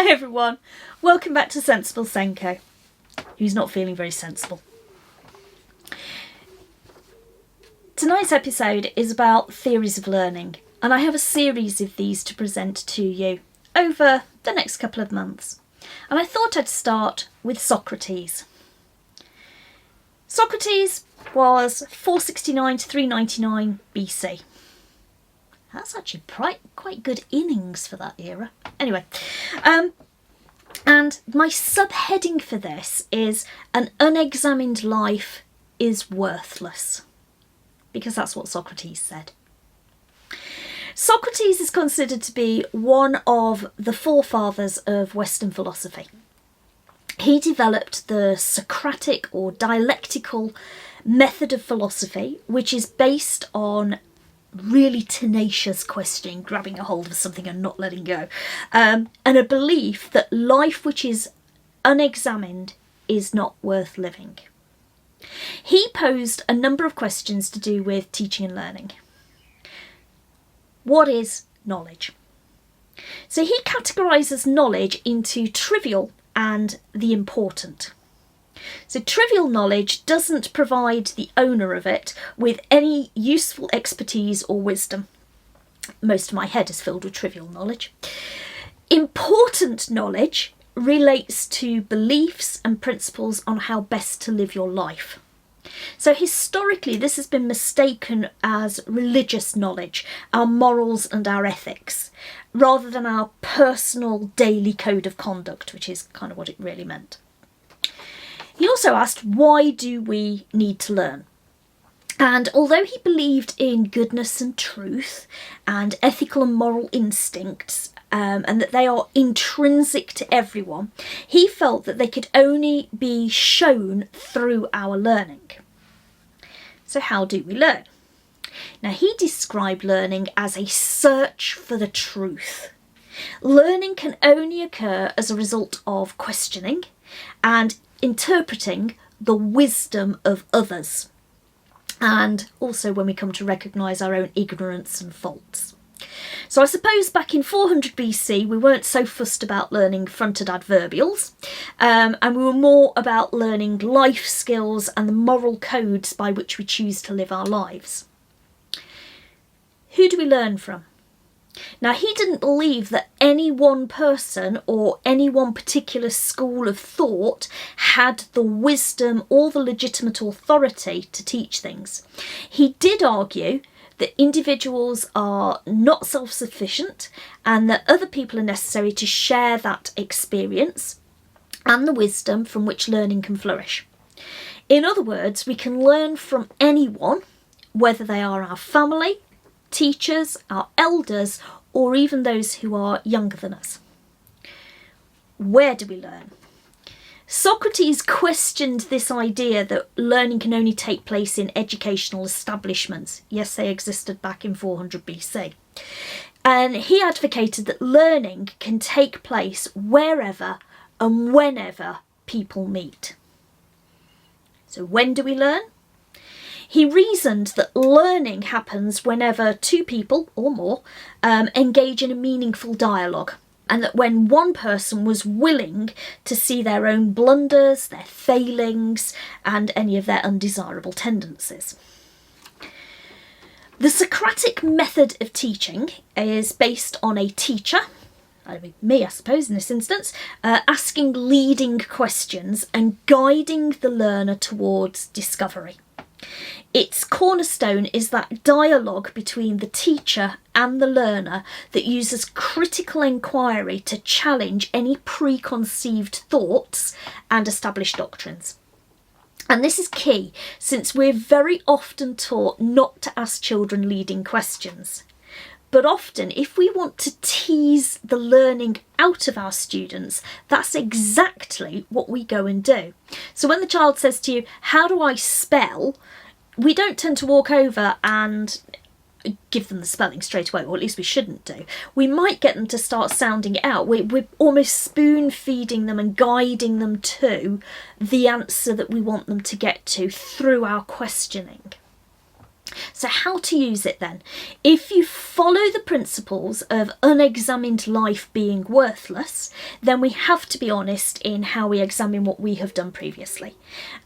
Hi everyone, welcome back to Sensible SENCO, who's not feeling very sensible. Tonight's episode is about theories of learning, and I have a series of these to present to you over the next couple of months. And I thought I'd start with Socrates. Socrates was 469 to 399 BC. That's actually quite good innings for that era. Anyway, and my subheading for this is "An unexamined life is worthless," because that's what Socrates said. Socrates is considered to be one of the forefathers of Western philosophy. He developed the Socratic or dialectical method of philosophy, which is based on really tenacious questioning, grabbing a hold of something and not letting go, and a belief that life which is unexamined is not worth living. He posed a number of questions to do with teaching and learning. What is knowledge? So he categorises knowledge into trivial and the important. So trivial knowledge doesn't provide the owner of it with any useful expertise or wisdom. Most of my head is filled with trivial knowledge. Important knowledge relates to beliefs and principles on how best to live your life. So historically, this has been mistaken as religious knowledge, our morals and our ethics, rather than our personal daily code of conduct, which is kind of what it really meant. He also asked, why do we need to learn? And although he believed in goodness and truth and ethical and moral instincts, and that they are intrinsic to everyone, he felt that they could only be shown through our learning. So how do we learn? Now, he described learning as a search for the truth. Learning can only occur as a result of questioning and interpreting the wisdom of others, and also when we come to recognise our own ignorance and faults. So I suppose back in 400 BC we weren't so fussed about learning fronted adverbials, and we were more about learning life skills and the moral codes by which we choose to live our lives. Who do we learn from? Now, he didn't believe that any one person or any one particular school of thought had the wisdom or the legitimate authority to teach things. He did argue that individuals are not self-sufficient and that other people are necessary to share that experience and the wisdom from which learning can flourish. In other words, we can learn from anyone, whether they are our family, teachers, our elders, or even those who are younger than us. Where do we learn? Socrates questioned this idea that learning can only take place in educational establishments. Yes, they existed back in 400 BC. And he advocated that learning can take place wherever and whenever people meet. So when do we learn? He reasoned that learning happens whenever two people or more engage in a meaningful dialogue, and that when one person was willing to see their own blunders, their failings, and any of their undesirable tendencies. The Socratic method of teaching is based on a teacher, me I suppose in this instance, asking leading questions and guiding the learner towards discovery. Its cornerstone is that dialogue between the teacher and the learner that uses critical inquiry to challenge any preconceived thoughts and established doctrines. And this is key, since we're very often taught not to ask children leading questions. But often, if we want to tease the learning out of our students, that's exactly what we go and do. So when the child says to you, "How do I spell?" we don't tend to walk over and give them the spelling straight away, or at least we shouldn't do. We might get them to start sounding it out. We're almost spoon feeding them and guiding them to the answer that we want them to get to through our questioning. So how to use it then? If you follow the principles of unexamined life being worthless, then we have to be honest in how we examine what we have done previously.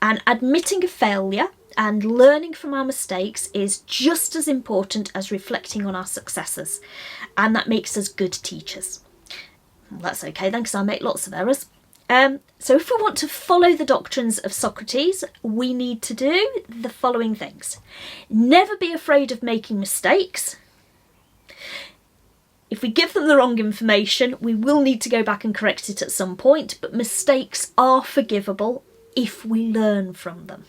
And admitting a failure and learning from our mistakes is just as important as reflecting on our successes. And that makes us good teachers. Well, that's okay then, because I make lots of errors. So if we want to follow the doctrines of Socrates, we need to do the following things. Never be afraid of making mistakes. If we give them the wrong information, we will need to go back and correct it at some point, but mistakes are forgivable if we learn from them.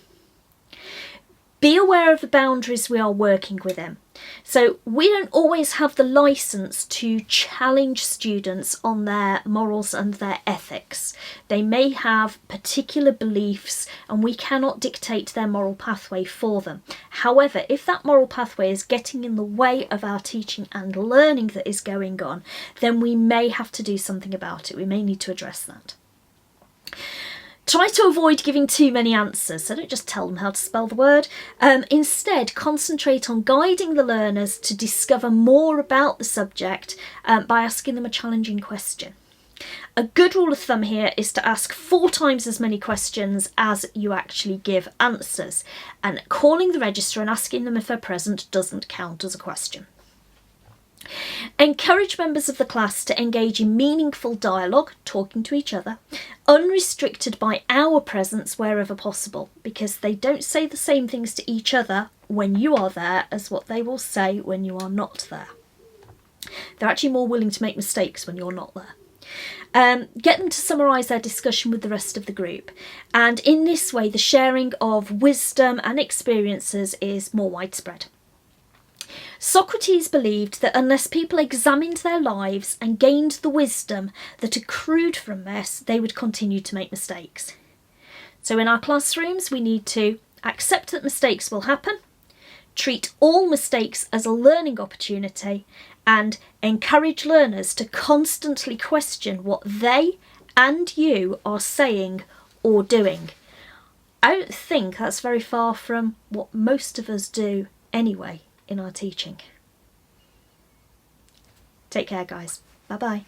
Be aware of the boundaries we are working within. So we don't always have the license to challenge students on their morals and their ethics. They may have particular beliefs and we cannot dictate their moral pathway for them. However, if that moral pathway is getting in the way of our teaching and learning that is going on, then we may have to do something about it. We may need to address that. Try to avoid giving too many answers, so don't just tell them how to spell the word. Instead, concentrate on guiding the learners to discover more about the subject by asking them a challenging question. A good rule of thumb here is to ask 4 times as many questions as you actually give answers, and calling the register and asking them if they're present doesn't count as a question. Encourage members of the class to engage in meaningful dialogue, talking to each other, unrestricted by our presence wherever possible, because they don't say the same things to each other when you are there as what they will say when you are not there. They're actually more willing to make mistakes when you're not there. Get them to summarise their discussion with the rest of the group, and in this way the sharing of wisdom and experiences is more widespread. Socrates believed that unless people examined their lives and gained the wisdom that accrued from this, they would continue to make mistakes. So in our classrooms, we need to accept that mistakes will happen, treat all mistakes as a learning opportunity, and encourage learners to constantly question what they and you are saying or doing. I don't think that's very far from what most of us do anyway in our teaching. Take care, guys. Bye-bye.